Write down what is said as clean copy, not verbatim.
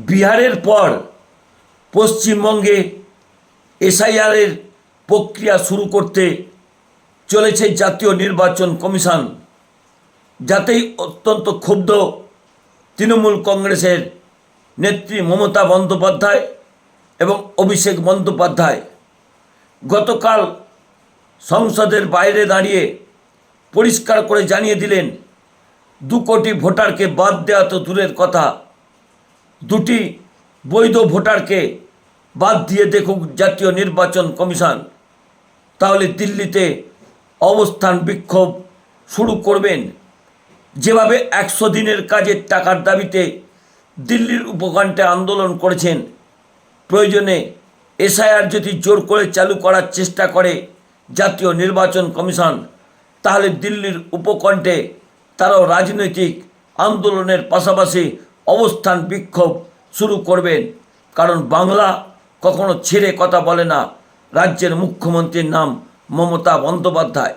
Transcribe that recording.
বিহারের পর পশ্চিমবঙ্গে এসআইআরের প্রক্রিয়া শুরু করতে চলেছে জাতীয় নির্বাচন কমিশন। যাতেই অত্যন্ত ক্ষুব্ধ তৃণমূল কংগ্রেসের নেত্রী মমতা বন্দ্যোপাধ্যায় এবং অভিষেক বন্দ্যোপাধ্যায় গতকাল সংসদের বাইরে দাঁড়িয়ে পরিষ্কার করে জানিয়ে দিলেন 2 কোটি ভোটারকে বাদ দেওয়া তো দূরের কথা, 2টি বৈধ ভোটারকে বাদ দিয়ে দেখুক জাতীয় নির্বাচন কমিশন, তাহলে দিল্লিতে অবস্থান বিক্ষোভ শুরু করবেন। যেভাবে 100 দিনের কাজের টাকার দাবিতে দিল্লির উপকণ্ঠে আন্দোলন করেছেন, প্রয়োজনে এসআইআর যদি জোর করে চালু করার চেষ্টা করে জাতীয় নির্বাচন কমিশন, তাহলে দিল্লির উপকণ্ঠে তারাও রাজনৈতিক আন্দোলনের পাশাপাশি অবস্থান বিক্ষোভ শুরু করবেন। কারণ বাংলা কখনো ছেড়ে কথা বলে না। রাজ্যের মুখ্যমন্ত্রীর নাম মমতা বন্দ্যোপাধ্যায়।